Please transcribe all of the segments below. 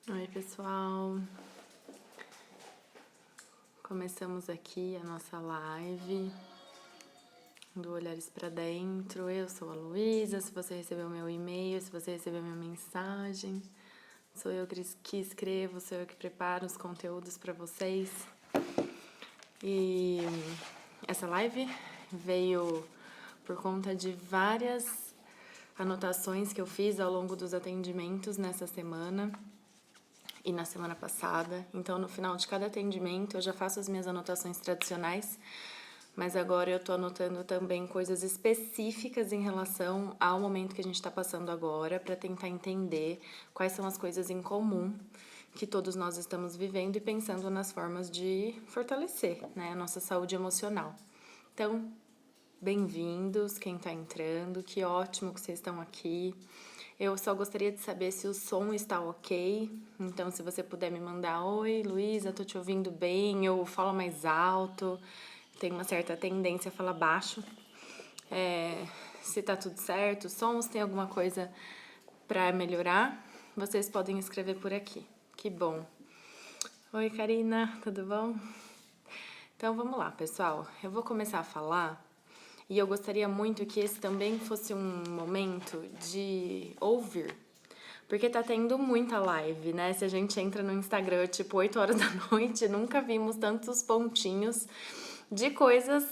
Oi, pessoal. Começamos aqui a nossa live do Olhares para Dentro. Eu sou a Luísa. Se você recebeu meu e-mail, se você recebeu minha mensagem, sou eu que escrevo, sou eu que preparo os conteúdos para vocês. E essa live veio por conta de várias anotações que eu fiz ao longo dos atendimentos nessa semana e na semana passada. Então, no final de cada atendimento, eu já faço as minhas anotações tradicionais, mas agora eu tô anotando também coisas específicas em relação ao momento que a gente está passando agora, para tentar entender quais são as coisas em comum que todos nós estamos vivendo e pensando nas formas de fortalecer, né, a nossa saúde emocional. Então, bem-vindos, quem está entrando, que ótimo que vocês estão aqui. Eu só gostaria de saber se o som está ok, então se você puder me mandar: oi, Luísa, tô te ouvindo bem, eu falo mais alto, tenho uma certa tendência a falar baixo. Se tá tudo certo, sons, tem alguma coisa para melhorar, vocês podem escrever por aqui. Que bom. Oi, Karina, tudo bom? Então vamos lá, pessoal. Eu vou começar a falar e eu gostaria muito que esse também fosse um momento de ouvir. Porque tá tendo muita live, né? Se a gente entra no Instagram, tipo, 8 horas da noite, nunca vimos tantos pontinhos de coisas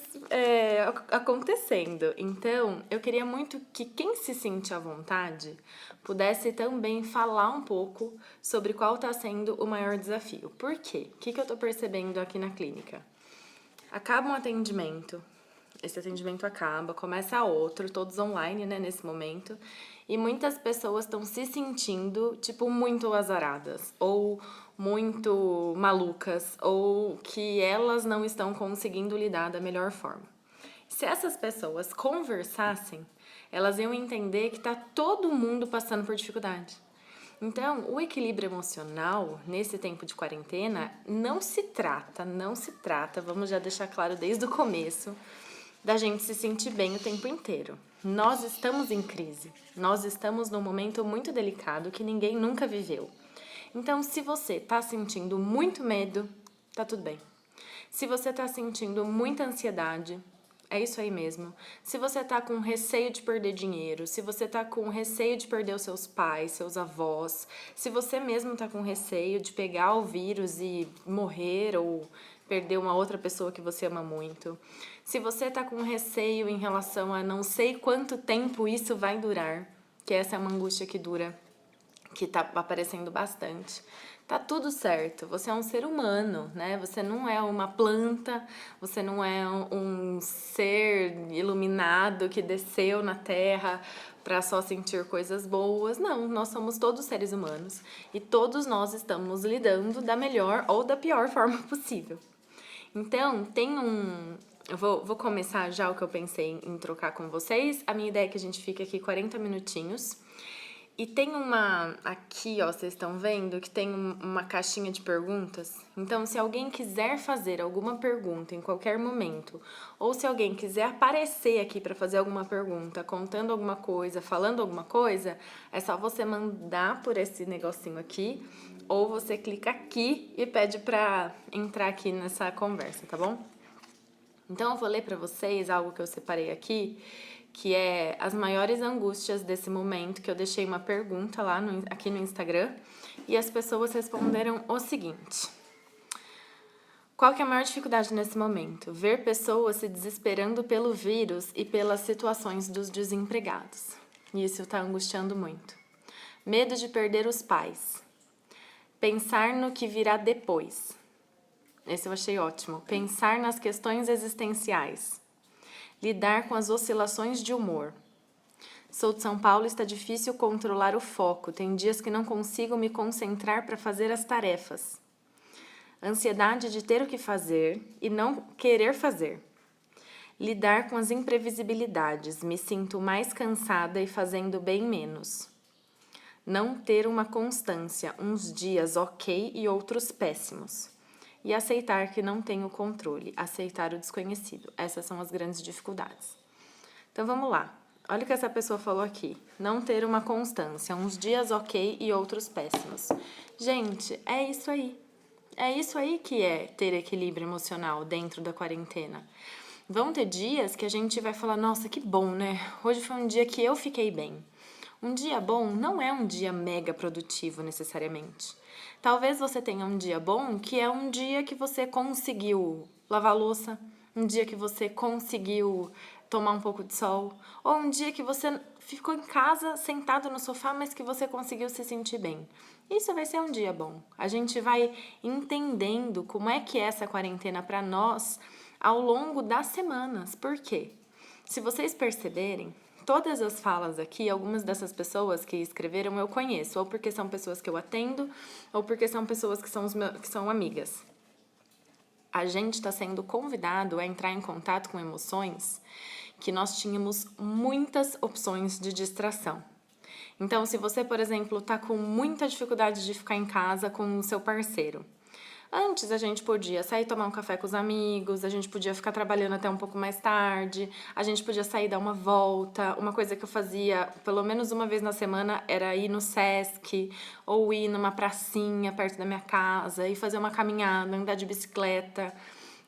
acontecendo. Então, eu queria muito que quem se sente à vontade pudesse também falar um pouco sobre qual tá sendo o maior desafio. Por quê? O que eu tô percebendo aqui na clínica? Acaba um atendimento, esse atendimento acaba, começa outro, todos online, né, nesse momento, e muitas pessoas estão se sentindo, tipo, muito azaradas, ou muito malucas, ou que elas não estão conseguindo lidar da melhor forma. Se essas pessoas conversassem, elas iam entender que tá todo mundo passando por dificuldade. Então, o equilíbrio emocional nesse tempo de quarentena não se trata, vamos já deixar claro desde o começo, da gente se sentir bem o tempo inteiro. Nós estamos em crise, nós estamos num momento muito delicado que ninguém nunca viveu. Então, se você tá sentindo muito medo, tá tudo bem. Se você tá sentindo muita ansiedade, é isso aí mesmo. Se você tá com receio de perder dinheiro, se você tá com receio de perder os seus pais, seus avós, se você mesmo tá com receio de pegar o vírus e morrer ou perder uma outra pessoa que você ama muito, se você tá com receio em relação a não sei quanto tempo isso vai durar, que essa é uma angústia que dura, que tá aparecendo bastante. Tá tudo certo, você é um ser humano, né? Você não é uma planta, você não é um ser iluminado que desceu na Terra para só sentir coisas boas. Não, nós somos todos seres humanos e todos nós estamos lidando da melhor ou da pior forma possível. Então, eu vou começar já o que eu pensei em trocar com vocês. A minha ideia é que a gente fique aqui 40 minutinhos. E tem aqui, ó, vocês estão vendo que tem uma caixinha de perguntas? Então, se alguém quiser fazer alguma pergunta em qualquer momento, ou se alguém quiser aparecer aqui para fazer alguma pergunta, contando alguma coisa, falando alguma coisa, é só você mandar por esse negocinho aqui, ou você clica aqui e pede para entrar aqui nessa conversa, tá bom? Então, eu vou ler para vocês algo que eu separei aqui, que é as maiores angústias desse momento, que eu deixei uma pergunta lá aqui no Instagram, e as pessoas responderam o seguinte: qual que é a maior dificuldade nesse momento? Ver pessoas se desesperando pelo vírus e pelas situações dos desempregados. E isso está angustiando muito. Medo de perder os pais. Pensar no que virá depois. Esse eu achei ótimo. Pensar nas questões existenciais. Lidar com as oscilações de humor. Sou de São Paulo e está difícil controlar o foco. Tem dias que não consigo me concentrar para fazer as tarefas. Ansiedade de ter o que fazer e não querer fazer. Lidar com as imprevisibilidades. Me sinto mais cansada e fazendo bem menos. Não ter uma constância, uns dias ok e outros péssimos. E aceitar que não tenho controle, aceitar o desconhecido. Essas são as grandes dificuldades. Então vamos lá. Olha o que essa pessoa falou aqui. Não ter uma constância, uns dias ok e outros péssimos. Gente, é isso aí. É isso aí que é ter equilíbrio emocional dentro da quarentena. Vão ter dias que a gente vai falar, nossa, que bom, né? Hoje foi um dia que eu fiquei bem. Um dia bom não é um dia mega produtivo necessariamente. Talvez você tenha um dia bom que é um dia que você conseguiu lavar a louça, um dia que você conseguiu tomar um pouco de sol, ou um dia que você ficou em casa sentado no sofá, mas que você conseguiu se sentir bem. Isso vai ser um dia bom. A gente vai entendendo como é que é essa quarentena para nós ao longo das semanas. Por quê? Se vocês perceberem, todas as falas aqui, algumas dessas pessoas que escreveram eu conheço, ou porque são pessoas que eu atendo, ou porque são pessoas que são amigas. A gente está sendo convidado a entrar em contato com emoções que nós tínhamos muitas opções de distração. Então, se você, por exemplo, está com muita dificuldade de ficar em casa com o seu parceiro, antes a gente podia sair tomar um café com os amigos, a gente podia ficar trabalhando até um pouco mais tarde, a gente podia sair dar uma volta. Uma coisa que eu fazia pelo menos uma vez na semana era ir no Sesc ou ir numa pracinha perto da minha casa e fazer uma caminhada, andar de bicicleta.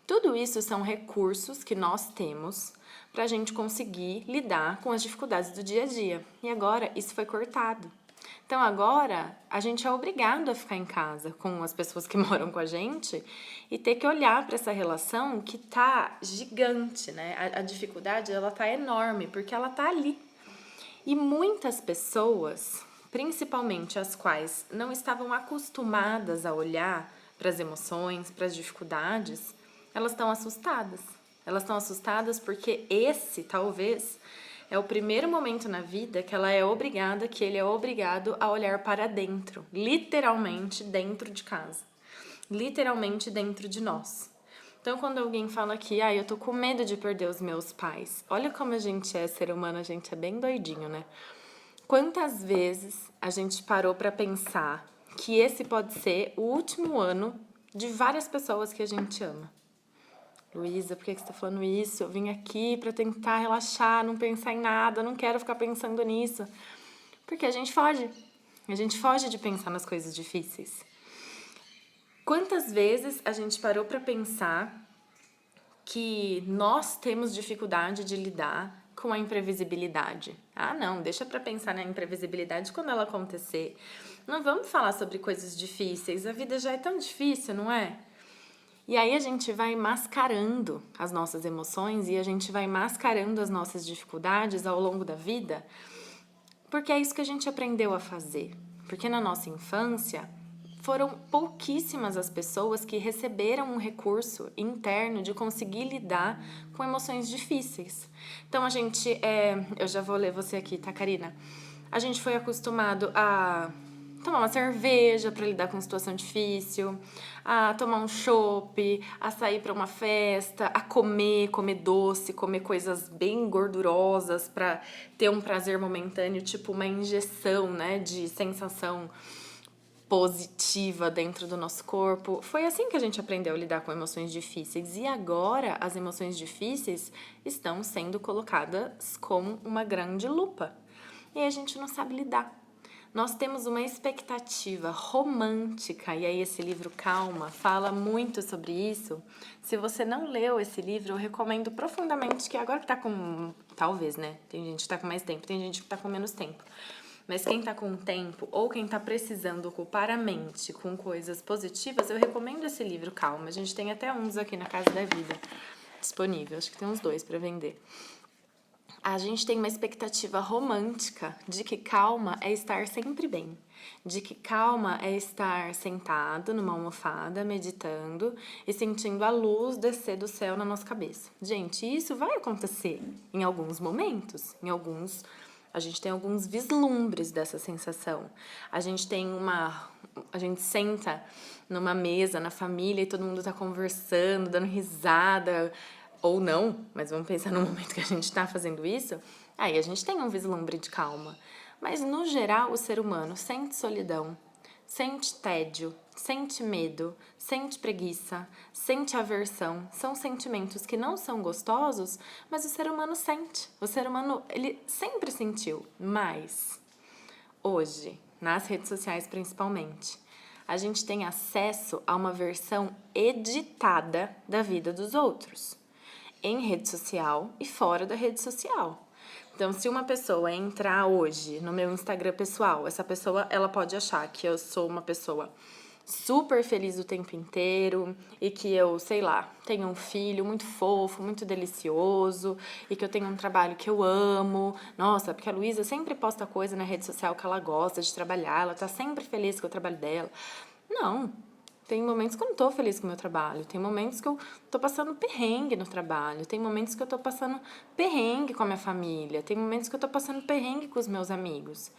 Tudo isso são recursos que nós temos para a gente conseguir lidar com as dificuldades do dia a dia. E agora isso foi cortado. Então agora a gente é obrigado a ficar em casa com as pessoas que moram com a gente e ter que olhar para essa relação que tá gigante, né? A dificuldade ela tá enorme porque ela tá ali. E muitas pessoas, principalmente as quais não estavam acostumadas a olhar para as emoções, para as dificuldades, elas estão assustadas. Elas estão assustadas porque esse, talvez, é o primeiro momento na vida que ele é obrigado a olhar para dentro, literalmente dentro de casa, literalmente dentro de nós. Então, quando alguém fala aqui, eu tô com medo de perder os meus pais, olha como a gente é ser humano, a gente é bem doidinho, né? Quantas vezes a gente parou para pensar que esse pode ser o último ano de várias pessoas que a gente ama? Luísa, por que você está falando isso? Eu vim aqui para tentar relaxar, não pensar em nada, não quero ficar pensando nisso. Porque a gente foge. A gente foge de pensar nas coisas difíceis. Quantas vezes a gente parou para pensar que nós temos dificuldade de lidar com a imprevisibilidade? Não, deixa para pensar na imprevisibilidade quando ela acontecer. Não vamos falar sobre coisas difíceis, a vida já é tão difícil, não é? E aí a gente vai mascarando as nossas emoções e a gente vai mascarando as nossas dificuldades ao longo da vida, porque é isso que a gente aprendeu a fazer. Porque na nossa infância foram pouquíssimas as pessoas que receberam um recurso interno de conseguir lidar com emoções difíceis. Então a gente, eu já vou ler você aqui, tá, Karina? A gente foi acostumado a tomar uma cerveja para lidar com situação difícil, a tomar um chopp, a sair para uma festa, a comer doce, comer coisas bem gordurosas para ter um prazer momentâneo, tipo uma injeção, né, de sensação positiva dentro do nosso corpo. Foi assim que a gente aprendeu a lidar com emoções difíceis. E agora as emoções difíceis estão sendo colocadas com uma grande lupa. E a gente não sabe lidar. Nós temos uma expectativa romântica, e aí esse livro Calma fala muito sobre isso. Se você não leu esse livro, eu recomendo profundamente, que agora que tá com... Talvez, né? Tem gente que tá com mais tempo, tem gente que tá com menos tempo. Mas quem tá com tempo ou quem tá precisando ocupar a mente com coisas positivas, eu recomendo esse livro Calma. A gente tem até uns aqui na Casa da Vida disponível, acho que tem uns 2 para vender. A gente tem uma expectativa romântica de que calma é estar sempre bem, de que calma é estar sentado numa almofada, meditando e sentindo a luz descer do céu na nossa cabeça. Gente, isso vai acontecer em alguns momentos, a gente tem alguns vislumbres dessa sensação. A gente senta numa mesa na família e todo mundo tá conversando, dando risada, ou não, mas vamos pensar no momento que a gente está fazendo isso, aí a gente tem um vislumbre de calma. Mas, no geral, o ser humano sente solidão, sente tédio, sente medo, sente preguiça, sente aversão. São sentimentos que não são gostosos, mas o ser humano sente. O ser humano, ele sempre sentiu. Mas hoje, nas redes sociais principalmente, a gente tem acesso a uma versão editada da vida dos outros, em rede social e fora da rede social. Então, se uma pessoa entrar hoje no meu Instagram pessoal, essa pessoa, ela pode achar que eu sou uma pessoa super feliz o tempo inteiro e que eu, sei lá, tenho um filho muito fofo, muito delicioso e que eu tenho um trabalho que eu amo. Nossa, porque a Luísa sempre posta coisa na rede social que ela gosta de trabalhar, ela tá sempre feliz com o trabalho dela. Não. Tem momentos que eu não tô feliz com o meu trabalho, tem momentos que eu tô passando perrengue no trabalho, tem momentos que eu tô passando perrengue com a minha família, tem momentos que eu tô passando perrengue com os meus amigos.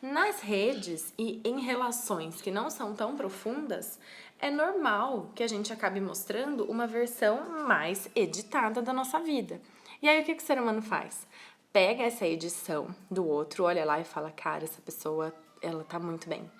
Nas redes e em relações que não são tão profundas, é normal que a gente acabe mostrando uma versão mais editada da nossa vida. E aí o que o ser humano faz? Pega essa edição do outro, olha lá e fala, cara, essa pessoa, ela tá muito bem.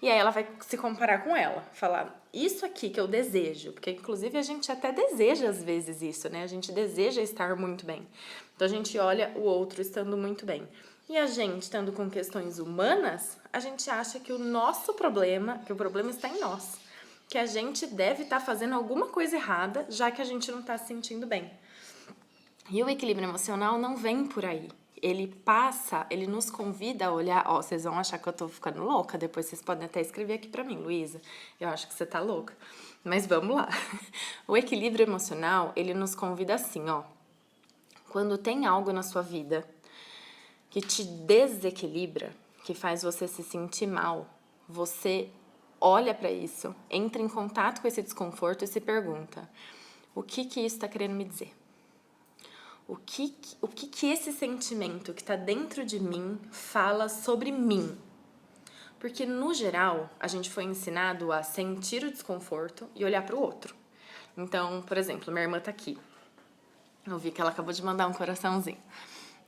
E aí ela vai se comparar com ela, falar, isso aqui que eu desejo, porque inclusive a gente até deseja às vezes isso, né? A gente deseja estar muito bem. Então a gente olha o outro estando muito bem. E a gente, estando com questões humanas, a gente acha que o nosso problema, que o problema está em nós. Que a gente deve estar fazendo alguma coisa errada, já que a gente não está se sentindo bem. E o equilíbrio emocional não vem por aí. Ele nos convida a olhar, ó, vocês vão achar que eu tô ficando louca, depois vocês podem até escrever aqui pra mim, Luísa, eu acho que você tá louca. Mas vamos lá. O equilíbrio emocional, ele nos convida assim, ó. Quando tem algo na sua vida que te desequilibra, que faz você se sentir mal, você olha pra isso, entra em contato com esse desconforto e se pergunta, o que isso tá querendo me dizer? O que esse sentimento que está dentro de mim fala sobre mim? Porque, no geral, a gente foi ensinado a sentir o desconforto e olhar para o outro. Então, por exemplo, minha irmã tá aqui. Eu vi que ela acabou de mandar um coraçãozinho.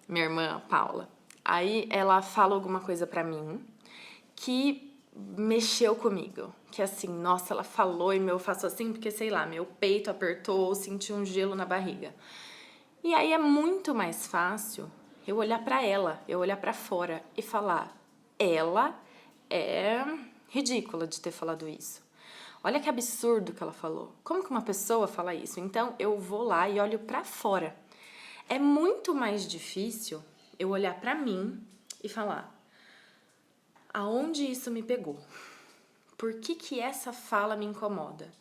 Minha irmã, Paula. Aí ela fala alguma coisa pra mim que mexeu comigo. Que assim, nossa, ela falou e eu faço assim porque, sei lá, meu peito apertou ou senti um gelo na barriga. E aí é muito mais fácil eu olhar pra ela, eu olhar pra fora e falar, ela é ridícula de ter falado isso. Olha que absurdo que ela falou. Como que uma pessoa fala isso? Então eu vou lá e olho pra fora. É muito mais difícil eu olhar pra mim e falar, aonde isso me pegou? Por que essa fala me incomoda?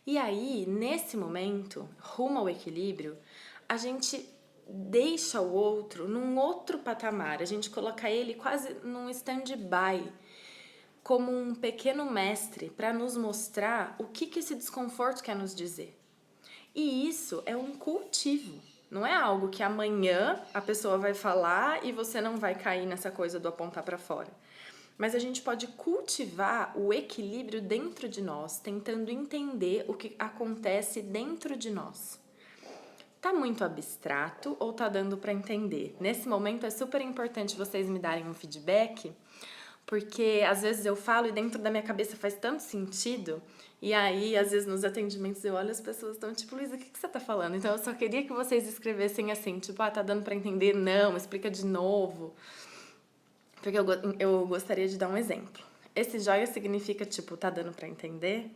E aí, nesse momento, rumo ao equilíbrio, a gente deixa o outro num outro patamar, a gente coloca ele quase num stand-by, como um pequeno mestre para nos mostrar o que esse desconforto quer nos dizer. E isso é um cultivo, não é algo que amanhã a pessoa vai falar e você não vai cair nessa coisa do apontar para fora. Mas a gente pode cultivar o equilíbrio dentro de nós, tentando entender o que acontece dentro de nós. Tá muito abstrato ou tá dando para entender? Nesse momento é super importante vocês me darem um feedback, porque às vezes eu falo e dentro da minha cabeça faz tanto sentido, e aí às vezes nos atendimentos eu olho as pessoas estão tipo, Luísa, o que você tá falando? Então eu só queria que vocês escrevessem assim, tipo, tá dando para entender? Não, explica de novo. Porque eu gostaria de dar um exemplo. Esse joia significa, tipo, tá dando pra entender?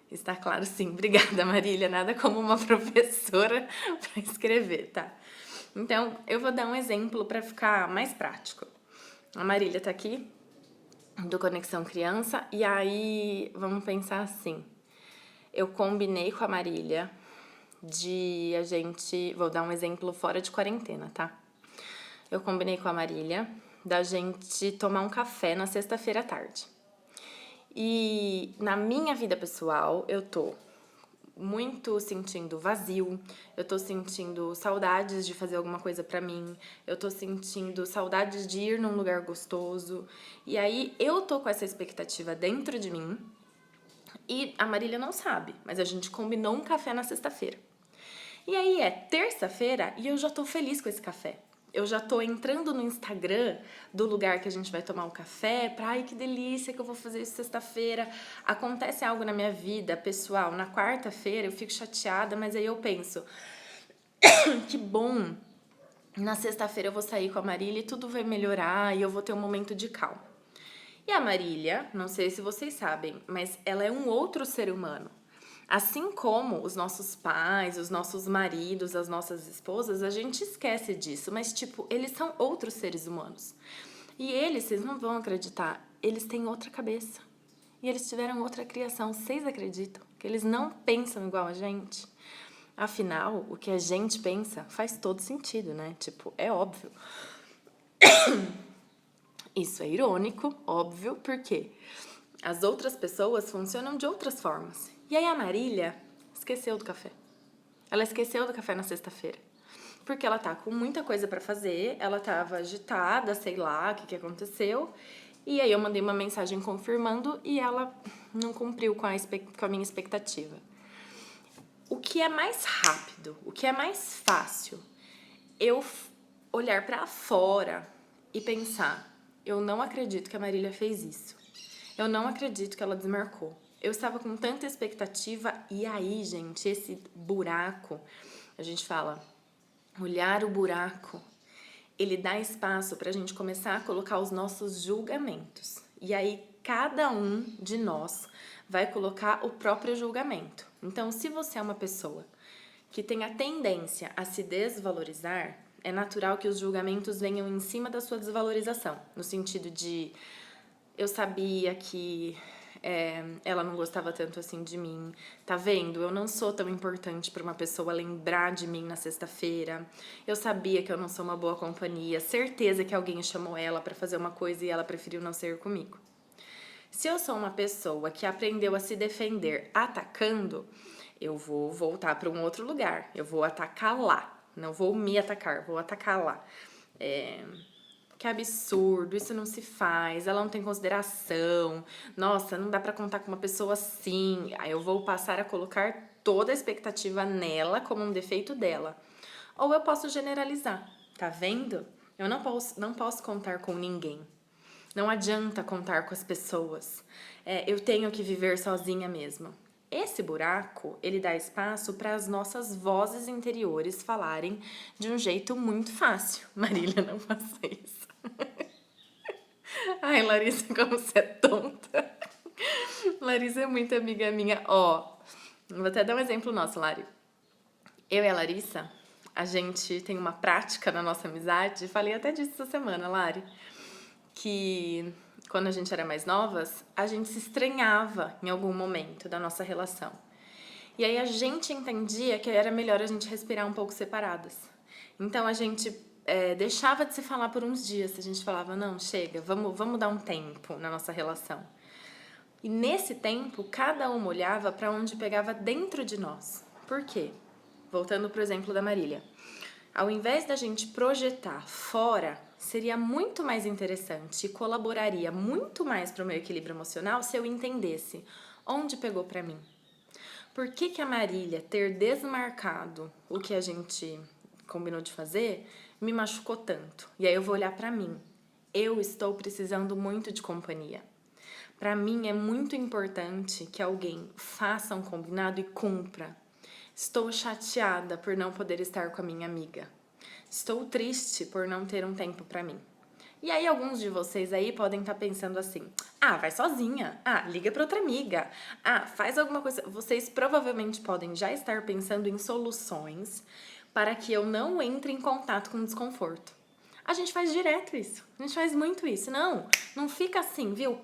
Está claro, sim. Obrigada, Marília. Nada como uma professora pra escrever, tá? Então, eu vou dar um exemplo pra ficar mais prático. A Marília tá aqui, do Conexão Criança, e aí vamos pensar assim. Eu combinei com a Marília de a gente... Vou dar um exemplo fora de quarentena, tá? Eu combinei com a Marília da gente tomar um café na sexta-feira à tarde. E na minha vida pessoal, eu tô muito sentindo vazio, eu tô sentindo saudades de fazer alguma coisa pra mim, eu tô sentindo saudades de ir num lugar gostoso. E aí eu tô com essa expectativa dentro de mim e a Marília não sabe, mas a gente combinou um café na sexta-feira. E aí é terça-feira e eu já tô feliz com esse café. eu já tô entrando no Instagram do lugar que a gente vai tomar um café, pra ai que delícia que eu vou fazer isso sexta-feira. Acontece algo na minha vida pessoal, na quarta-feira eu fico chateada, mas aí eu penso, que bom, na sexta-feira eu vou sair com a Marília e tudo vai melhorar e eu vou ter um momento de calma. E a Marília, não sei se vocês sabem, mas ela é um outro ser humano. Assim como os nossos pais, os nossos maridos, as nossas esposas, a gente esquece disso, mas tipo, eles são outros seres humanos. E eles, vocês não vão acreditar, eles têm outra cabeça. E eles tiveram outra criação. Vocês acreditam que eles não pensam igual a gente? Afinal, o que a gente pensa faz todo sentido, né? Tipo, é óbvio. Isso é irônico, óbvio, porque as outras pessoas funcionam de outras formas. E aí a Marília esqueceu do café. Ela esqueceu do café na sexta-feira. Porque ela tá com muita coisa pra fazer, ela tava agitada, sei lá o que aconteceu. E aí eu mandei uma mensagem confirmando e ela não cumpriu com a minha expectativa. O que é mais rápido, o que é mais fácil, eu olhar pra fora e pensar, eu não acredito que a Marília fez isso. Eu não acredito que ela desmarcou. Eu estava com tanta expectativa e aí, gente, esse buraco, a gente fala, olhar o buraco, ele dá espaço pra gente começar a colocar os nossos julgamentos. E aí, cada um de nós vai colocar o próprio julgamento. Então, se você é uma pessoa que tem a tendência a se desvalorizar, é natural que os julgamentos venham em cima da sua desvalorização, no sentido de eu sabia que ela não gostava tanto assim de mim, tá vendo? Eu não sou tão importante pra uma pessoa lembrar de mim na sexta-feira. Eu sabia que eu não sou uma boa companhia, certeza que alguém chamou ela pra fazer uma coisa e ela preferiu não ser comigo. Se eu sou uma pessoa que aprendeu a se defender atacando, eu vou voltar para um outro lugar. Eu vou atacar lá. Não vou me atacar, vou atacar lá. Que absurdo, isso não se faz, ela não tem consideração. Nossa, não dá pra contar com uma pessoa assim. Aí eu vou passar a colocar toda a expectativa nela como um defeito dela. Ou eu posso generalizar, tá vendo? Eu não posso contar com ninguém. Não adianta contar com as pessoas. Eu tenho que viver sozinha mesmo. Esse buraco, ele dá espaço para as nossas vozes interiores falarem de um jeito muito fácil. Marília, não faça isso. Ai, Larissa, como você é tonta. Larissa é muito amiga minha. Ó, vou até dar um exemplo nosso, Lari. Eu e a Larissa, a gente tem uma prática na nossa amizade, falei até disso essa semana, Lari, que quando a gente era mais novas, a gente se estranhava em algum momento da nossa relação. E aí a gente entendia que era melhor a gente respirar um pouco separadas. Então a gente deixava de se falar por uns dias. A gente falava, não, chega, vamos dar um tempo na nossa relação. E nesse tempo, cada uma olhava para onde pegava dentro de nós. Por quê? Voltando pro exemplo da Marília. Ao invés da gente projetar fora, seria muito mais interessante e colaboraria muito mais para o meu equilíbrio emocional se eu entendesse onde pegou para mim. Por que a Marília ter desmarcado o que a gente combinou de fazer me machucou tanto? E aí eu vou olhar para mim. Eu estou precisando muito de companhia. Para mim é muito importante que alguém faça um combinado e cumpra. Estou chateada por não poder estar com a minha amiga. Estou triste por não ter um tempo para mim. E aí alguns de vocês aí podem estar pensando assim, vai sozinha, liga para outra amiga, faz alguma coisa. Vocês provavelmente podem já estar pensando em soluções para que eu não entre em contato com o desconforto. A gente faz direto isso, a gente faz muito isso. Não fica assim, viu?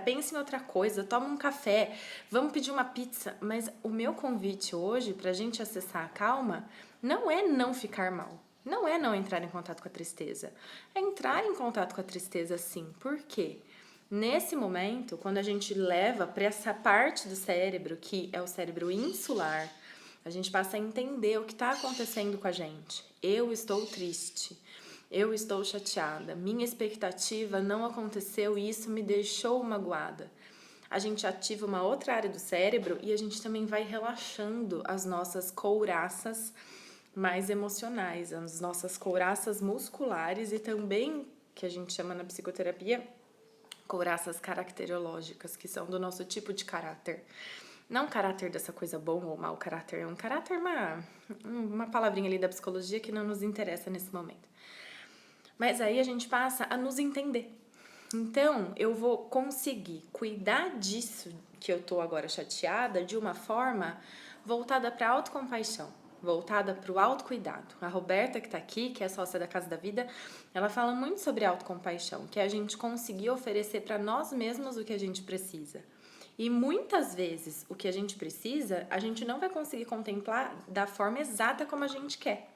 Pense em outra coisa, toma um café, vamos pedir uma pizza. Mas o meu convite hoje pra gente acessar a calma não é não ficar mal. Não é não entrar em contato com a tristeza. É entrar em contato com a tristeza sim. Por quê? Nesse momento, quando a gente leva para essa parte do cérebro, que é o cérebro insular, a gente passa a entender o que está acontecendo com a gente. Eu estou triste. Eu estou chateada. Minha expectativa não aconteceu e isso me deixou magoada. A gente ativa uma outra área do cérebro e a gente também vai relaxando as nossas couraças mais emocionais, as nossas couraças musculares e também, que a gente chama na psicoterapia, couraças caracterológicas, que são do nosso tipo de caráter. Não caráter dessa coisa bom ou mau caráter, é um caráter, uma palavrinha ali da psicologia que não nos interessa nesse momento. Mas aí a gente passa a nos entender. Então, eu vou conseguir cuidar disso que eu tô agora chateada de uma forma voltada para autocompaixão, voltada para o autocuidado. A Roberta, que tá aqui, que é sócia da Casa da Vida, ela fala muito sobre autocompaixão, que é a gente conseguir oferecer para nós mesmos o que a gente precisa. E muitas vezes o que a gente precisa, a gente não vai conseguir contemplar da forma exata como a gente quer.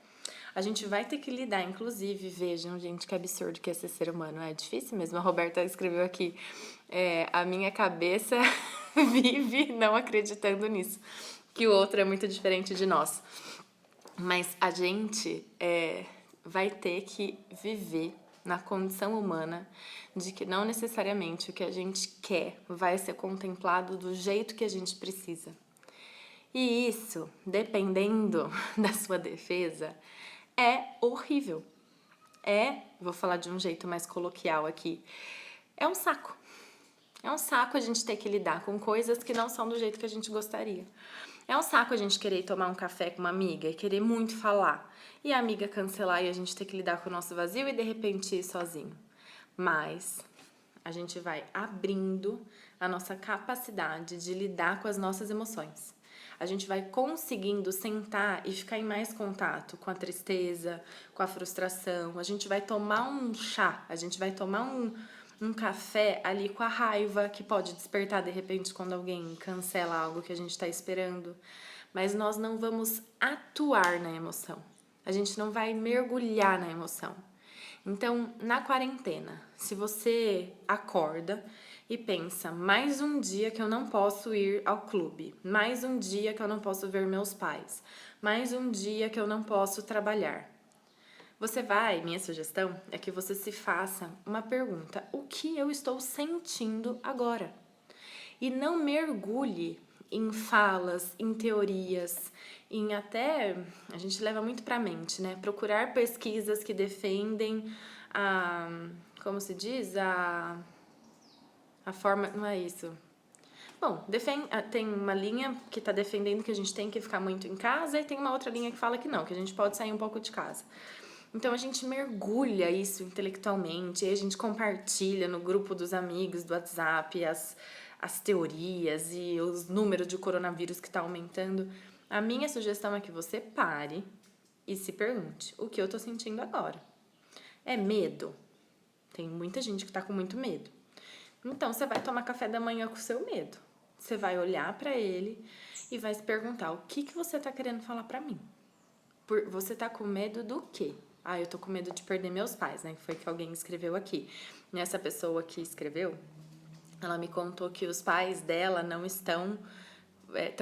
A gente vai ter que lidar, inclusive, vejam, gente, que absurdo que é ser ser humano. É difícil mesmo. A Roberta escreveu aqui, a minha cabeça vive não acreditando nisso, que o outro é muito diferente de nós. Mas a gente vai ter que viver na condição humana de que não necessariamente o que a gente quer vai ser contemplado do jeito que a gente precisa. E isso, dependendo da sua defesa, é horrível. Vou falar de um jeito mais coloquial aqui, é um saco. É um saco a gente ter que lidar com coisas que não são do jeito que a gente gostaria. É um saco a gente querer tomar um café com uma amiga e querer muito falar. E a amiga cancelar e a gente ter que lidar com o nosso vazio e de repente ir sozinho. Mas a gente vai abrindo a nossa capacidade de lidar com as nossas emoções. A gente vai conseguindo sentar e ficar em mais contato com a tristeza, com a frustração. A gente vai tomar um chá, a gente vai tomar um café ali com a raiva, que pode despertar de repente quando alguém cancela algo que a gente está esperando. Mas nós não vamos atuar na emoção. A gente não vai mergulhar na emoção. Então, na quarentena, se você acorda e pensa, mais um dia que eu não posso ir ao clube, mais um dia que eu não posso ver meus pais, mais um dia que eu não posso trabalhar. Minha sugestão é que você se faça uma pergunta: o que eu estou sentindo agora? E não mergulhe em falas, em teorias, em até, a gente leva muito pra mente, né? Procurar pesquisas que defendem como se diz? A forma, não é isso. Bom, tem uma linha que está defendendo que a gente tem que ficar muito em casa e tem uma outra linha que fala que não, que a gente pode sair um pouco de casa. Então a gente mergulha isso intelectualmente, e a gente compartilha no grupo dos amigos do WhatsApp as teorias e os números de coronavírus que está aumentando. A minha sugestão é que você pare e se pergunte: o que eu tô sentindo agora? É medo? Tem muita gente que tá com muito medo. Então você vai tomar café da manhã com o seu medo. Você vai olhar pra ele e vai se perguntar: o que você tá querendo falar pra mim? Você tá com medo do quê? Eu tô com medo de perder meus pais, né? Foi que alguém escreveu aqui. E essa pessoa que escreveu, ela me contou que os pais dela não estão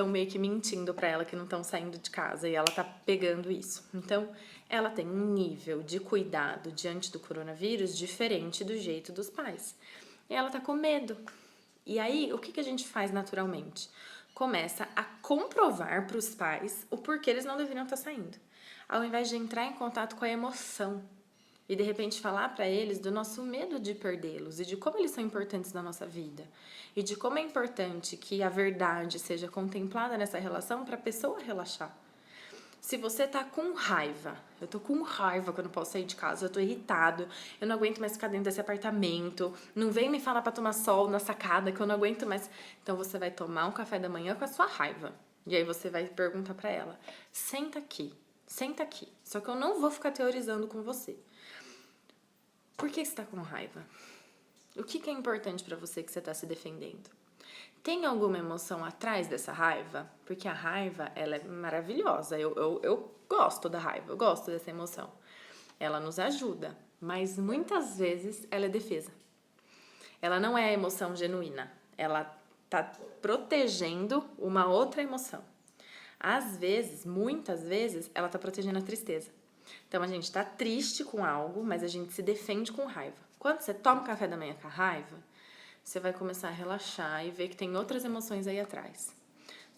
meio que mentindo pra ela que não estão saindo de casa e ela tá pegando isso. Então, ela tem um nível de cuidado diante do coronavírus diferente do jeito dos pais. E ela tá com medo. E aí, o que a gente faz naturalmente? Começa a comprovar para os pais o porquê eles não deveriam estar saindo, ao invés de entrar em contato com a emoção e de repente falar para eles do nosso medo de perdê-los e de como eles são importantes na nossa vida e de como é importante que a verdade seja contemplada nessa relação para a pessoa relaxar. Se você tá com raiva, eu tô com raiva quando eu posso sair de casa, eu tô irritado, eu não aguento mais ficar dentro desse apartamento, não vem me falar pra tomar sol na sacada que eu não aguento mais. Então você vai tomar um café da manhã com a sua raiva. E aí você vai perguntar pra ela: senta aqui. Só que eu não vou ficar teorizando com você. Por que você tá com raiva? O que é importante pra você que você tá se defendendo? Tem alguma emoção atrás dessa raiva? Porque a raiva, ela é maravilhosa. Eu gosto da raiva, eu gosto dessa emoção. Ela nos ajuda, mas muitas vezes ela é defesa. Ela não é a emoção genuína. Ela tá protegendo uma outra emoção. Às vezes, muitas vezes, ela tá protegendo a tristeza. Então, a gente tá triste com algo, mas a gente se defende com raiva. Quando você toma um café da manhã com a raiva, você vai começar a relaxar e ver que tem outras emoções aí atrás.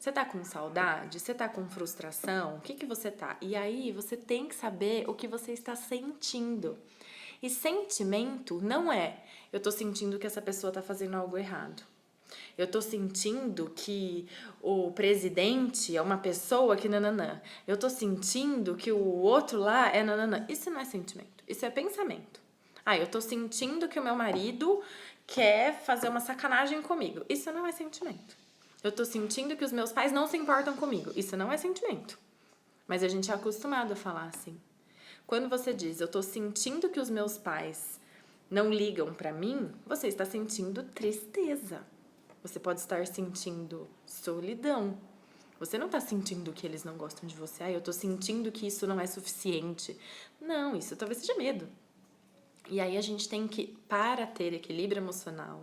Você tá com saudade? Você tá com frustração? O que você tá? E aí você tem que saber o que você está sentindo. E sentimento não é eu tô sentindo que essa pessoa tá fazendo algo errado. Eu tô sentindo que o presidente é uma pessoa que nananã. Eu tô sentindo que o outro lá é nananã. Isso não é sentimento, isso é pensamento. Ah, eu tô sentindo que o meu marido quer fazer uma sacanagem comigo. Isso não é sentimento. Eu tô sentindo que os meus pais não se importam comigo. Isso não é sentimento. Mas a gente é acostumado a falar assim. Quando você diz, eu tô sentindo que os meus pais não ligam pra mim, você está sentindo tristeza. Você pode estar sentindo solidão. Você não está sentindo que eles não gostam de você. Ah, eu tô sentindo que isso não é suficiente. Não, isso talvez seja medo. E aí a gente tem que, para ter equilíbrio emocional,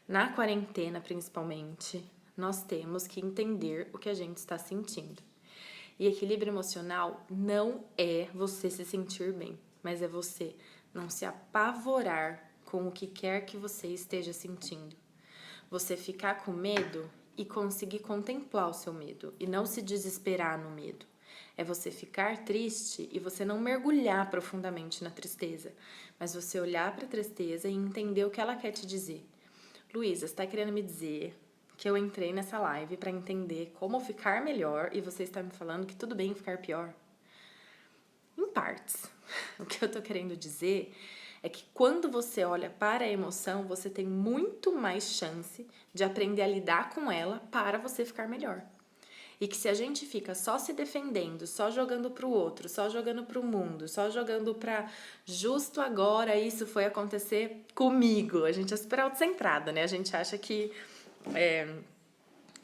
na quarentena principalmente, nós temos que entender o que a gente está sentindo. E equilíbrio emocional não é você se sentir bem, mas é você não se apavorar com o que quer que você esteja sentindo. Você ficar com medo e conseguir contemplar o seu medo e não se desesperar no medo. É você ficar triste e você não mergulhar profundamente na tristeza, mas você olhar para a tristeza e entender o que ela quer te dizer. Luísa, você está querendo me dizer que eu entrei nessa live para entender como ficar melhor e você está me falando que tudo bem ficar pior? Em partes. O que eu tô querendo dizer é que quando você olha para a emoção, você tem muito mais chance de aprender a lidar com ela para você ficar melhor. E que se a gente fica só se defendendo, só jogando pro outro, só jogando pro mundo, só jogando pra justo agora isso foi acontecer comigo. A gente é super autocentrada, né? A gente acha que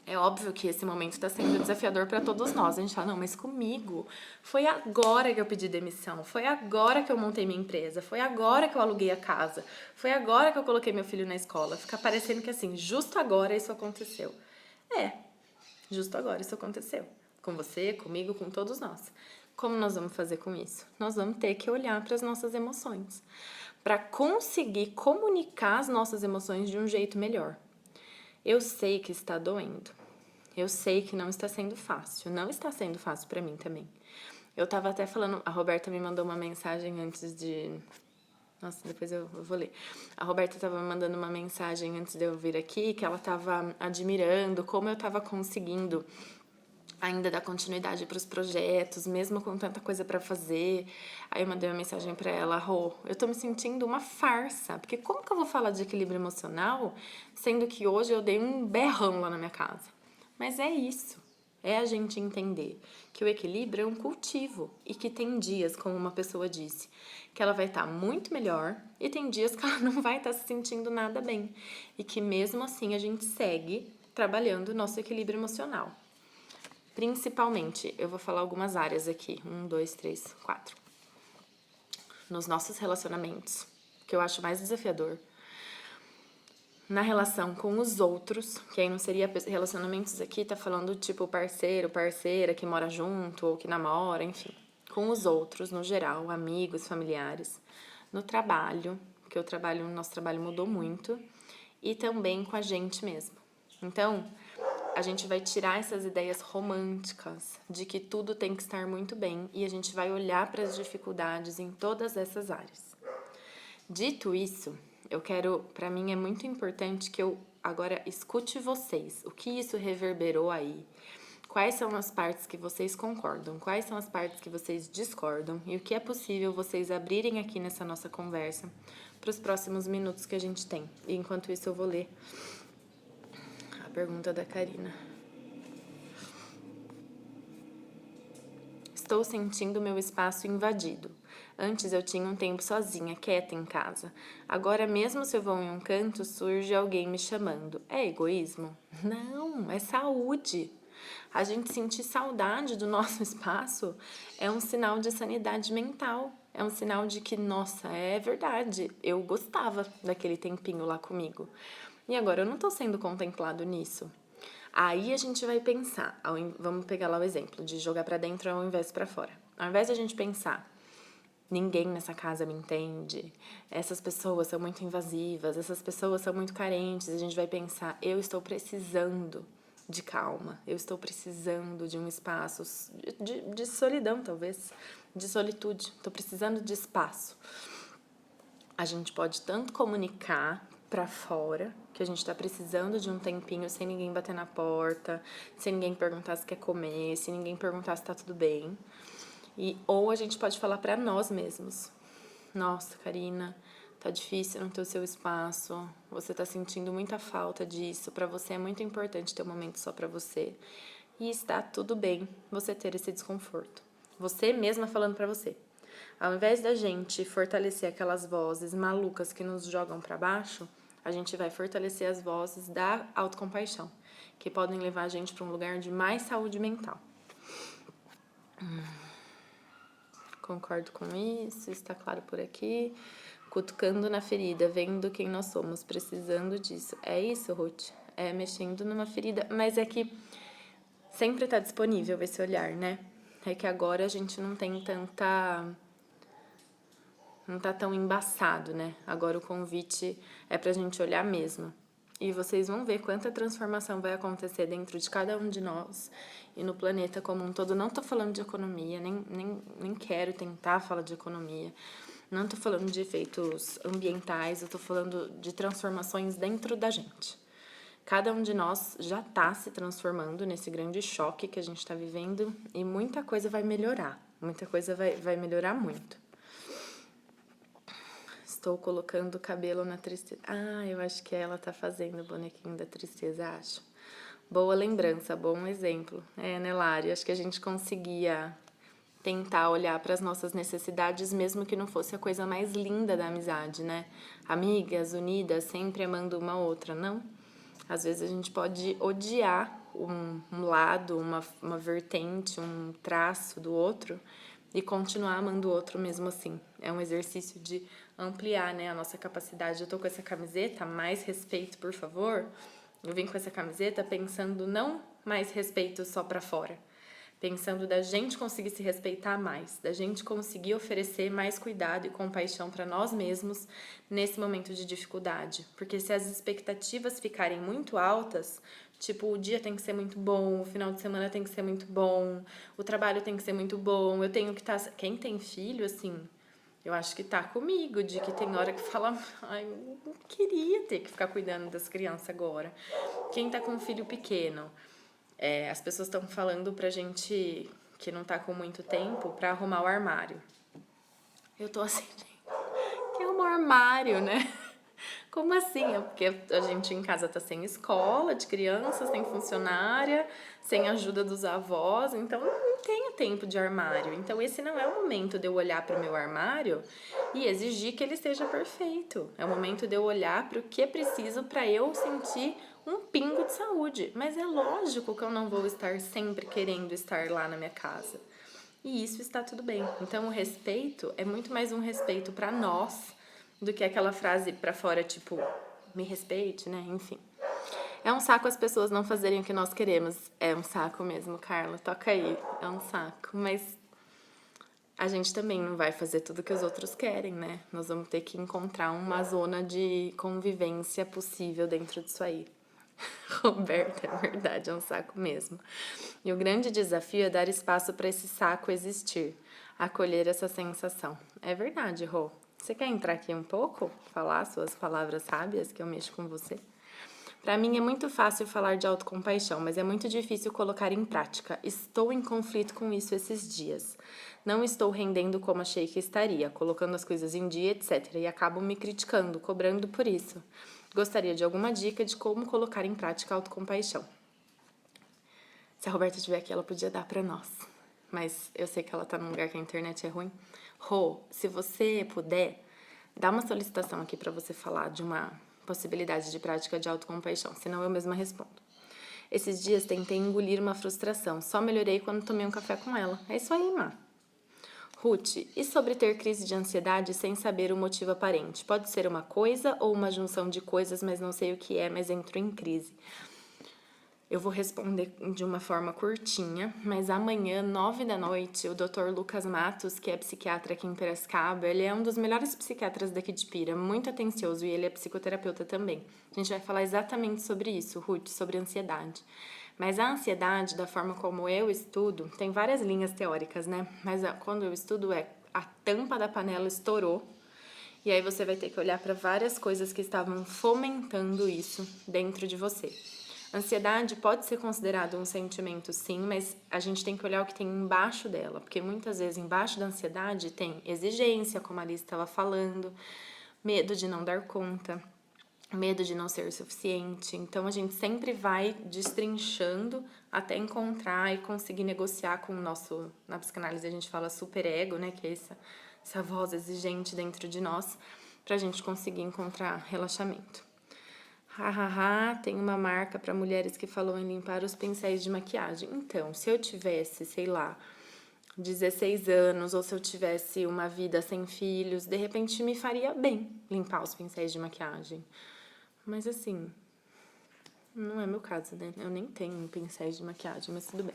é óbvio que esse momento está sendo desafiador para todos nós. A gente fala, não, mas comigo foi agora que eu pedi demissão, foi agora que eu montei minha empresa, foi agora que eu aluguei a casa, foi agora que eu coloquei meu filho na escola. Fica parecendo que assim, justo agora isso aconteceu. Justo agora isso aconteceu. Com você, comigo, com todos nós. Como nós vamos fazer com isso? Nós vamos ter que olhar para as nossas emoções, para conseguir comunicar as nossas emoções de um jeito melhor. Eu sei que está doendo. Eu sei que não está sendo fácil. Não está sendo fácil para mim também. Eu tava até falando, a Roberta me mandou uma mensagem antes de... Nossa, depois eu vou ler. A Roberta tava me mandando uma mensagem antes de eu vir aqui, que ela tava admirando como eu tava conseguindo ainda dar continuidade para os projetos, mesmo com tanta coisa para fazer. Aí eu mandei uma mensagem para ela, Rô, eu tô me sentindo uma farsa, porque como que eu vou falar de equilíbrio emocional, sendo que hoje eu dei um berrão lá na minha casa? Mas é isso, é a gente entender que o equilíbrio é um cultivo e que tem dias, como uma pessoa disse, que ela vai estar muito melhor e tem dias que ela não vai estar se sentindo nada bem e que mesmo assim a gente segue trabalhando o nosso equilíbrio emocional. Principalmente, eu vou falar algumas áreas aqui. 1, 2, 3, 4. Nos nossos relacionamentos, que eu acho mais desafiador. Na relação com os outros, que aí não seria relacionamentos aqui, tá falando tipo parceiro, parceira que mora junto ou que namora, enfim. Com os outros, no geral, amigos, familiares. No trabalho, que o nosso trabalho mudou muito. E também com a gente mesmo. Então, a gente vai tirar essas ideias românticas de que tudo tem que estar muito bem e a gente vai olhar para as dificuldades em todas essas áreas. Dito isso, para mim é muito importante que eu agora escute vocês. O que isso reverberou aí? Quais são as partes que vocês concordam? Quais são as partes que vocês discordam? E o que é possível vocês abrirem aqui nessa nossa conversa para os próximos minutos que a gente tem. E enquanto isso eu vou ler a pergunta da Karina. Estou sentindo meu espaço invadido. Antes eu tinha um tempo sozinha, quieta em casa. Agora, mesmo se eu vou em um canto, surge alguém me chamando. É egoísmo? Não, é saúde. A gente sentir saudade do nosso espaço é um sinal de sanidade mental. É um sinal de que, nossa, é verdade, eu gostava daquele tempinho lá comigo. E agora eu não tô sendo contemplado nisso. Aí a gente vai pensar, vamos pegar lá o exemplo de jogar pra dentro ao invés de pra fora. Ao invés de a gente pensar, ninguém nessa casa me entende, essas pessoas são muito invasivas, essas pessoas são muito carentes, a gente vai pensar, eu estou precisando de calma, eu estou precisando de um espaço de solidão, talvez, de solitude, estou precisando de espaço. A gente pode tanto comunicar pra fora que a gente tá precisando de um tempinho sem ninguém bater na porta, sem ninguém perguntar se quer comer, sem ninguém perguntar se tá tudo bem. Ou a gente pode falar pra nós mesmos. Nossa, Karina, tá difícil não ter o seu espaço, você tá sentindo muita falta disso, pra você é muito importante ter um momento só pra você. E está tudo bem você ter esse desconforto. Você mesma falando pra você. Ao invés da gente fortalecer aquelas vozes malucas que nos jogam pra baixo, a gente vai fortalecer as vozes da autocompaixão, que podem levar a gente pra um lugar de mais saúde mental. Concordo com isso, está claro por aqui. Cutucando na ferida, vendo quem nós somos, precisando disso. É isso, Ruth? É mexendo numa ferida, mas é que sempre tá disponível esse olhar, né? É que agora a gente não tem não tá tão embaçado, né? Agora o convite é pra gente olhar mesmo. E vocês vão ver quanta transformação vai acontecer dentro de cada um de nós e no planeta como um todo. Não tô falando de economia, nem quero tentar falar de economia. Não tô falando de efeitos ambientais, eu tô falando de transformações dentro da gente. Cada um de nós já tá se transformando nesse grande choque que a gente tá vivendo e muita coisa vai melhorar. Muita coisa vai melhorar muito. Estou colocando o cabelo na tristeza. Ah, eu acho que ela tá fazendo o bonequinho da tristeza, acho. Boa lembrança, bom exemplo. Né, Lari? Acho que a gente conseguia tentar olhar para as nossas necessidades, mesmo que não fosse a coisa mais linda da amizade, né? Amigas, unidas, sempre amando uma outra, não? Às vezes a gente pode odiar um lado, uma vertente, um traço do outro e continuar amando o outro mesmo assim. É um exercício de ampliar, né, a nossa capacidade. Eu tô com essa camiseta, mais respeito, por favor. Eu vim com essa camiseta pensando não mais respeito só pra fora, pensando da gente conseguir se respeitar mais, da gente conseguir oferecer mais cuidado e compaixão para nós mesmos nesse momento de dificuldade. Porque se as expectativas ficarem muito altas, tipo, o dia tem que ser muito bom, o final de semana tem que ser muito bom, o trabalho tem que ser muito bom, eu tenho que estar... Quem tem filho, assim, eu acho que tá comigo, de que tem hora que fala, ai, não queria ter que ficar cuidando das crianças agora. Quem tá com um filho pequeno... as pessoas estão falando pra gente que não tá com muito tempo pra arrumar o armário. Eu tô assim, gente, que é um armário, né? Como assim? É porque a gente em casa tá sem escola de crianças, sem funcionária, sem ajuda dos avós, então não tenho tempo de armário. Então esse não é o momento de eu olhar pro meu armário e exigir que ele esteja perfeito. É o momento de eu olhar pro que é preciso pra eu sentir um pingo de saúde. Mas é lógico que eu não vou estar sempre querendo estar lá na minha casa. E isso está tudo bem. Então o respeito é muito mais um respeito pra nós do que aquela frase pra fora, tipo, me respeite, né? Enfim. É um saco as pessoas não fazerem o que nós queremos. É um saco mesmo, Carla. Toca aí. É um saco. Mas a gente também não vai fazer tudo que os outros querem, né? Nós vamos ter que encontrar uma zona de convivência possível dentro disso aí. Roberta, é verdade, é um saco mesmo. E o grande desafio é dar espaço para esse saco existir, acolher essa sensação. É verdade, Rô. Você quer entrar aqui um pouco? Falar suas palavras sábias que eu mexo com você? Para mim é muito fácil falar de autocompaixão, mas é muito difícil colocar em prática. Estou em conflito com isso esses dias. Não estou rendendo como achei que estaria, colocando as coisas em dia, etc. E acabo me criticando, cobrando por isso. Gostaria de alguma dica de como colocar em prática a autocompaixão. Se a Roberta estiver aqui, ela podia dar para nós. Mas eu sei que ela tá num lugar que a internet é ruim. Rô, se você puder, dá uma solicitação aqui para você falar de uma possibilidade de prática de autocompaixão, senão eu mesma respondo. Esses dias tentei engolir uma frustração, só melhorei quando tomei um café com ela. É isso aí, Má. Ruth, e sobre ter crise de ansiedade sem saber o motivo aparente? Pode ser uma coisa ou uma junção de coisas, mas não sei o que é, mas entro em crise. Eu vou responder de uma forma curtinha, mas amanhã, 9 da noite, o Dr. Lucas Matos, que é psiquiatra aqui em Piracicaba, ele é um dos melhores psiquiatras daqui de Pira, muito atencioso, e ele é psicoterapeuta também. A gente vai falar exatamente sobre isso, Ruth, sobre ansiedade. Mas a ansiedade, da forma como eu estudo, tem várias linhas teóricas, né? Mas quando eu estudo a tampa da panela estourou, e aí você vai ter que olhar para várias coisas que estavam fomentando isso dentro de você. Ansiedade pode ser considerado um sentimento, sim, mas a gente tem que olhar o que tem embaixo dela, porque muitas vezes embaixo da ansiedade tem exigência, como a Alice estava falando, medo de não dar conta, medo de não ser o suficiente. Então a gente sempre vai destrinchando até encontrar e conseguir negociar com o nosso, na psicanálise a gente fala superego, né, que é essa voz exigente dentro de nós, pra gente conseguir encontrar relaxamento. Hahaha, tem uma marca para mulheres que falou em limpar os pincéis de maquiagem. Então, se eu tivesse, sei lá, 16 anos, ou se eu tivesse uma vida sem filhos, de repente me faria bem limpar os pincéis de maquiagem. Mas assim, não é meu caso, né? Eu nem tenho pincéis de maquiagem, mas tudo bem.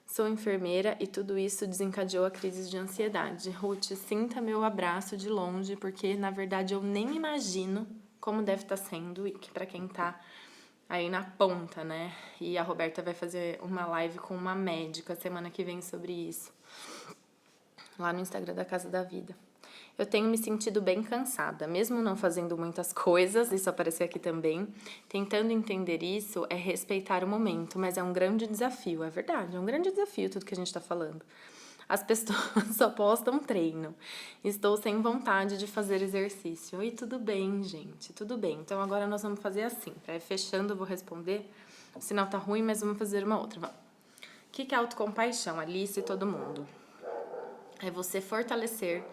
Sou enfermeira e tudo isso desencadeou a crise de ansiedade. Ruth, sinta meu abraço de longe, porque na verdade eu nem imagino como deve estar sendo e que para quem tá aí na ponta, né? E a Roberta vai fazer uma live com uma médica semana que vem sobre isso, lá no Instagram da Casa da Vida. Eu tenho me sentido bem cansada, mesmo não fazendo muitas coisas, isso apareceu aqui também. Tentando entender isso é respeitar o momento, mas é um grande desafio, é verdade, é um grande desafio tudo que a gente tá falando. As pessoas só postam treino. Estou sem vontade de fazer exercício. E tudo bem, gente, tudo bem. Então agora nós vamos fazer assim, para ir fechando eu vou responder. O sinal tá ruim, mas vamos fazer uma outra. Vamos. O que é autocompaixão, Alice e todo mundo? É você fortalecer.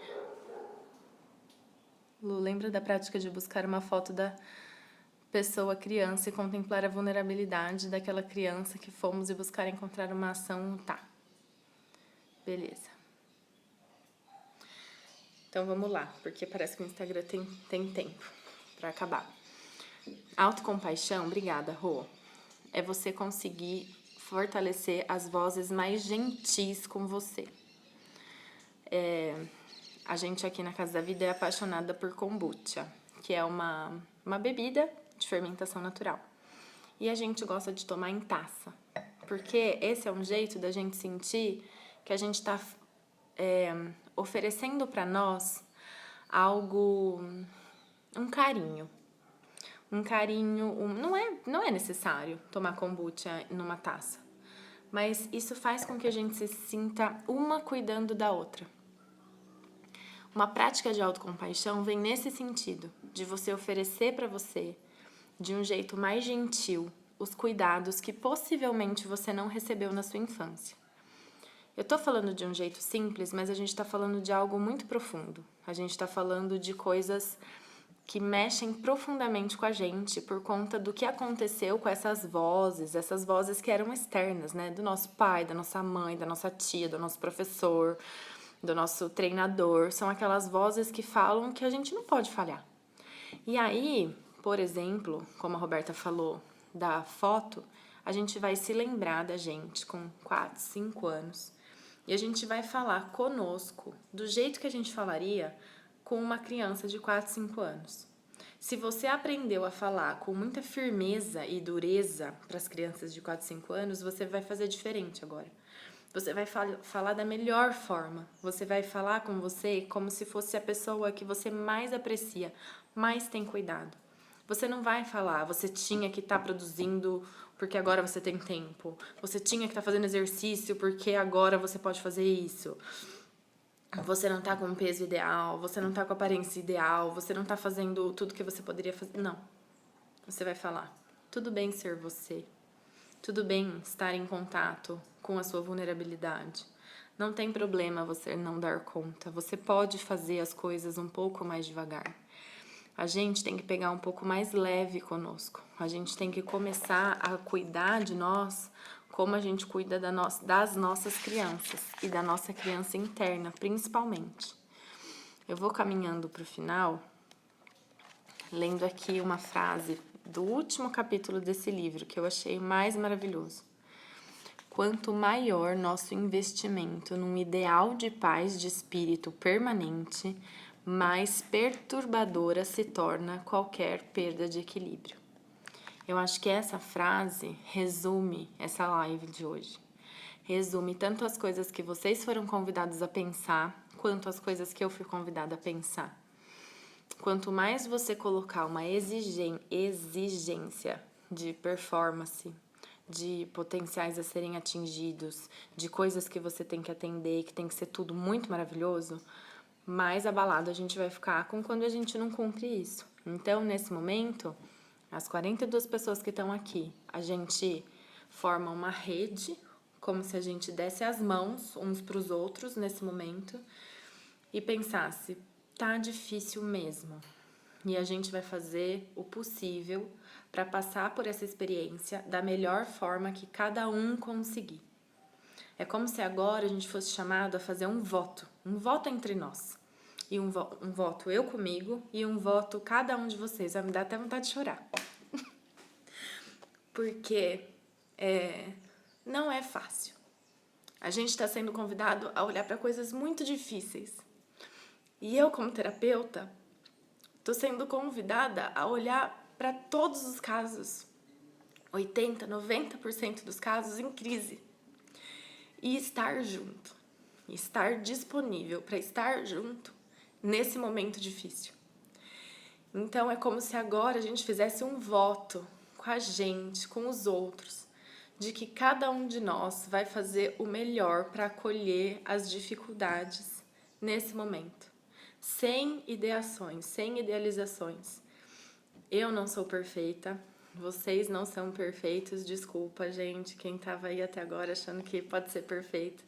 Lu, lembra da prática de buscar uma foto da pessoa criança e contemplar a vulnerabilidade daquela criança que fomos e buscar encontrar uma ação? Tá. Beleza. Então vamos lá, porque parece que o Instagram tem tempo pra acabar. Autocompaixão, obrigada, Rô. É você conseguir fortalecer as vozes mais gentis com você. A gente aqui na Casa da Vida é apaixonada por kombucha, que é uma bebida de fermentação natural. E a gente gosta de tomar em taça, porque esse é um jeito da gente sentir que a gente está oferecendo para nós algo, um carinho. Um carinho, não é necessário tomar kombucha numa taça, mas isso faz com que a gente se sinta uma cuidando da outra. Uma prática de autocompaixão vem nesse sentido, de você oferecer para você, de um jeito mais gentil, os cuidados que possivelmente você não recebeu na sua infância. Eu tô falando de um jeito simples, mas a gente tá falando de algo muito profundo. A gente tá falando de coisas que mexem profundamente com a gente por conta do que aconteceu com essas vozes que eram externas, né? Do nosso pai, da nossa mãe, da nossa tia, do nosso professor, do nosso treinador. São aquelas vozes que falam que a gente não pode falhar. E aí, por exemplo, como a Roberta falou da foto, a gente vai se lembrar da gente com 4, 5 anos e a gente vai falar conosco do jeito que a gente falaria com uma criança de 4, 5 anos. Se você aprendeu a falar com muita firmeza e dureza para as crianças de 4, 5 anos, você vai fazer diferente agora. Você vai falar da melhor forma. Você vai falar com você como se fosse a pessoa que você mais aprecia, mais tem cuidado. Você não vai falar, você tinha que estar produzindo porque agora você tem tempo. Você tinha que estar fazendo exercício porque agora você pode fazer isso. Você não tá com o peso ideal, você não tá com a aparência ideal, você não tá fazendo tudo que você poderia fazer. Não. Você vai falar, tudo bem ser você. Tudo bem estar em contato com a sua vulnerabilidade. Não tem problema você não dar conta. Você pode fazer as coisas um pouco mais devagar. A gente tem que pegar um pouco mais leve conosco. A gente tem que começar a cuidar de nós como a gente cuida das nossas crianças e da nossa criança interna, principalmente. Eu vou caminhando para o final, lendo aqui uma frase do último capítulo desse livro, que eu achei mais maravilhoso. Quanto maior nosso investimento num ideal de paz de espírito permanente, mais perturbadora se torna qualquer perda de equilíbrio. Eu acho que essa frase resume essa live de hoje. Resume tanto as coisas que vocês foram convidados a pensar, quanto as coisas que eu fui convidada a pensar. Quanto mais você colocar uma exigência de performance, de potenciais a serem atingidos, de coisas que você tem que atender, que tem que ser tudo muito maravilhoso, mais abalado a gente vai ficar com quando a gente não cumpre isso. Então, nesse momento, as 42 pessoas que estão aqui, a gente forma uma rede, como se a gente desse as mãos uns para os outros nesse momento e pensasse, tá difícil mesmo. E a gente vai fazer o possível para passar por essa experiência da melhor forma que cada um conseguir. É como se agora a gente fosse chamado a fazer um voto entre nós. E um voto eu comigo e um voto cada um de vocês. Vai me dar até vontade de chorar. Porque não é fácil. A gente está sendo convidado a olhar para coisas muito difíceis. E eu, como terapeuta, estou sendo convidada a olhar para todos os casos, 80%, 90% dos casos em crise. E estar junto, estar disponível para estar junto nesse momento difícil. Então é como se agora a gente fizesse um voto com a gente, com os outros, de que cada um de nós vai fazer o melhor para acolher as dificuldades nesse momento. Sem ideações, sem idealizações. Eu não sou perfeita, vocês não são perfeitos, desculpa, gente, quem estava aí até agora achando que pode ser perfeito.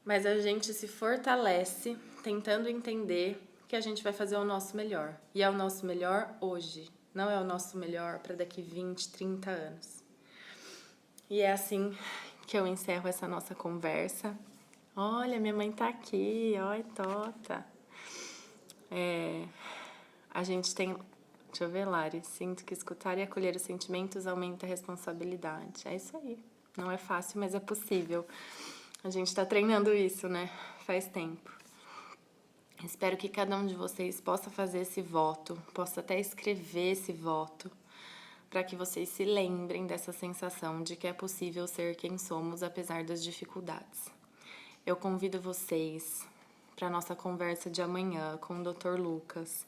Mas a gente se fortalece tentando entender que a gente vai fazer o nosso melhor. E é o nosso melhor hoje, não é o nosso melhor para daqui 20, 30 anos. E é assim que eu encerro essa nossa conversa. Olha, minha mãe tá aqui, oi, Tota. A gente tem... Deixa eu ver, Lari. Sinto que escutar e acolher os sentimentos aumenta a responsabilidade. É isso aí. Não é fácil, mas é possível. A gente tá treinando isso, né? Faz tempo. Espero que cada um de vocês possa fazer esse voto, possa até escrever esse voto, para que vocês se lembrem dessa sensação de que é possível ser quem somos apesar das dificuldades. Eu convido vocês para a nossa conversa de amanhã com o Dr. Lucas.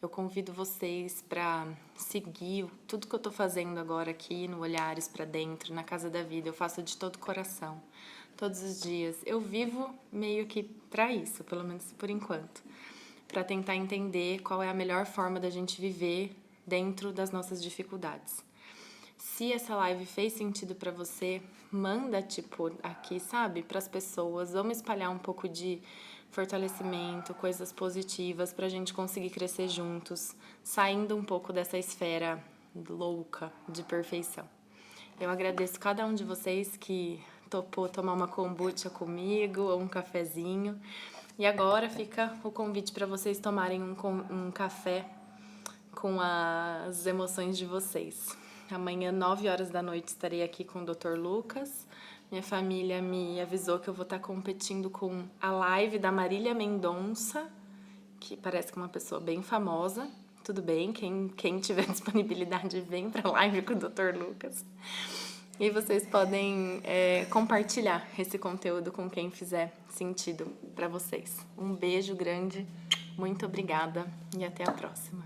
Eu convido vocês para seguir tudo que eu tô fazendo agora aqui no Olhares para Dentro, na Casa da Vida. Eu faço de todo coração, todos os dias. Eu vivo meio que para isso, pelo menos por enquanto, para tentar entender qual é a melhor forma da gente viver dentro das nossas dificuldades. Se essa live fez sentido para você, manda aqui, sabe, para as pessoas. Vamos espalhar um pouco de fortalecimento, coisas positivas pra gente conseguir crescer juntos, saindo um pouco dessa esfera louca de perfeição. Eu agradeço cada um de vocês que topou tomar uma kombucha comigo ou um cafezinho. E agora fica o convite para vocês tomarem um café com as emoções de vocês. Amanhã, 9 horas da noite, estarei aqui com o Dr. Lucas. Minha família me avisou que eu vou estar competindo com a live da Marília Mendonça, que parece que é uma pessoa bem famosa. Tudo bem, quem tiver disponibilidade, vem para a live com o Dr. Lucas. E vocês podem compartilhar esse conteúdo com quem fizer sentido para vocês. Um beijo grande, muito obrigada e até a próxima.